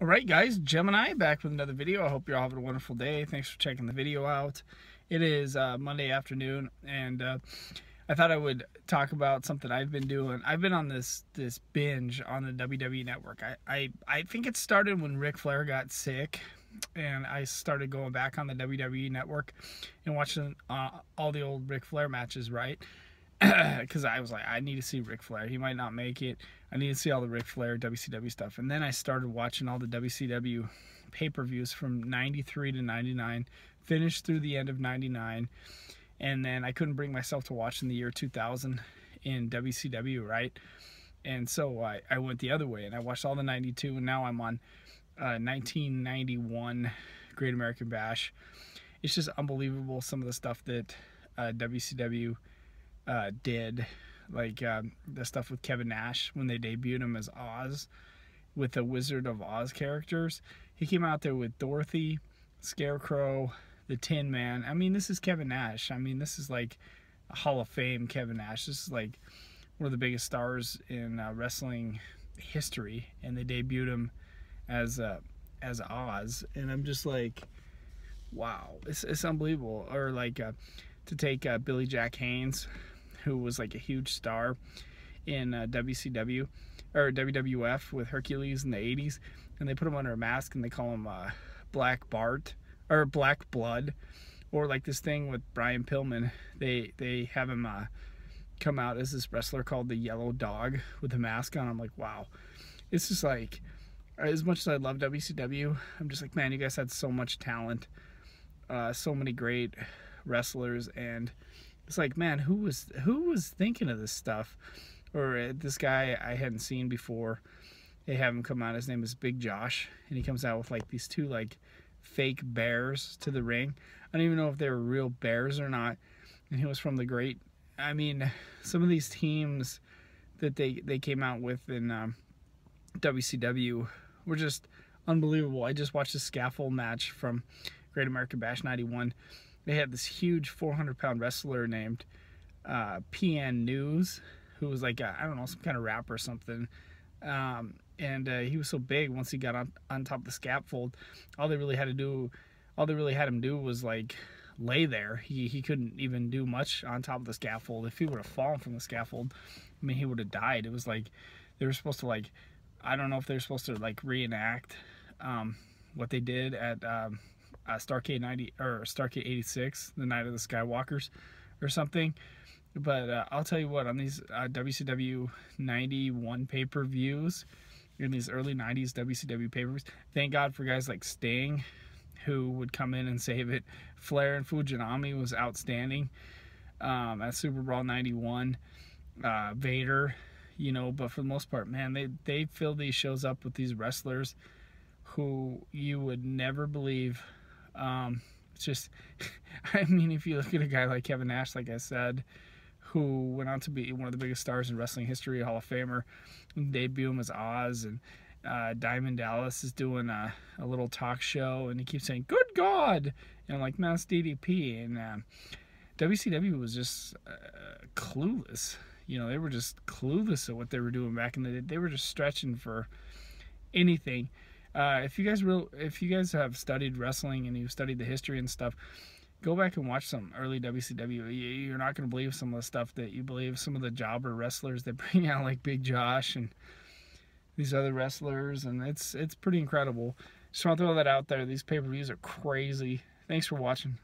Alright guys, Gemini back with another video. I hope you're all having a wonderful day. Thanks for checking the video out. It is Monday afternoon, and I thought I would talk about something I've been doing. I've been on this binge on the WWE Network. I think it started when Ric Flair got sick, and I started going back on the WWE Network and watching all the old Ric Flair matches, right? Because I was like, I need to see Ric Flair. He might not make it. I need to see all the Ric Flair WCW stuff. And then I started watching all the WCW pay-per-views from 93 to 99, finished through the end of 99, and then I couldn't bring myself to watch in the year 2000 in WCW, right? And so I went the other way, and I watched all the 92, and now I'm on 1991 Great American Bash. It's just unbelievable, some of the stuff that WCW did, like the stuff with Kevin Nash when they debuted him as Oz with the Wizard of Oz characters. He came out there with Dorothy, Scarecrow, the Tin Man. I mean, this is Kevin Nash. I mean, this is like a Hall of Fame Kevin Nash. This is like one of the biggest stars in wrestling history, and they debuted him as Oz, and I'm just like, wow, it's unbelievable. Or like to take Billy Jack Haynes, who was like a huge star in WCW or WWF with Hercules in the 80s, and they put him under a mask and they call him Black Bart or Black Blood. Or like this thing with Brian Pillman, they have him come out as this wrestler called the Yellow Dog with a mask on. I'm like, wow. It's just like, as much as I love WCW, I'm just like, man, you guys had so much talent, so many great wrestlers, and it's like, man, who was thinking of this stuff? Or this guy I hadn't seen before, they have him come out, his name is Big Josh, and he comes out with like these two like fake bears to the ring. I don't even know if they were real bears or not, and he was from the great, I mean, some of these teams that they came out with in WCW were just unbelievable. I just watched a scaffold match from Great American Bash 91. They had this huge 400-pound wrestler named PN News, who was like, I don't know, some kind of rapper or something. And he was so big, once he got on top of the scaffold, all they really had him do was like lay there. He couldn't even do much on top of the scaffold. If he would have fallen from the scaffold, I mean, he would have died. It was like they were supposed to, like, I don't know if they were supposed to like reenact what they did at Starrcade 90 or Starrcade 86, the night of the Skywalkers or something. But I'll tell you what, on these WCW 91 pay-per-views, in these early 90s WCW pay-per-views, thank God for guys like Sting, who would come in and save it. Flair and Fujinami was outstanding at Super Brawl 91. Vader, you know, but for the most part, man, they fill these shows up with these wrestlers who you would never believe. It's just, I mean, if you look at a guy like Kevin Nash, like I said, who went on to be one of the biggest stars in wrestling history, a Hall of Famer, debut him as Oz, and Diamond Dallas is doing a little talk show, and he keeps saying, "Good God!" And I'm like, man, it's DDP. And WCW was just clueless. You know, they were just clueless at what they were doing back in the day. They were just stretching for anything. If you guys have studied wrestling and you've studied the history and stuff, go back and watch some early WCW. You're not going to believe some of the stuff that you believe. Some of the jobber wrestlers that bring out, like Big Josh and these other wrestlers, and it's pretty incredible. Just want to throw that out there. These pay-per-views are crazy. Thanks for watching.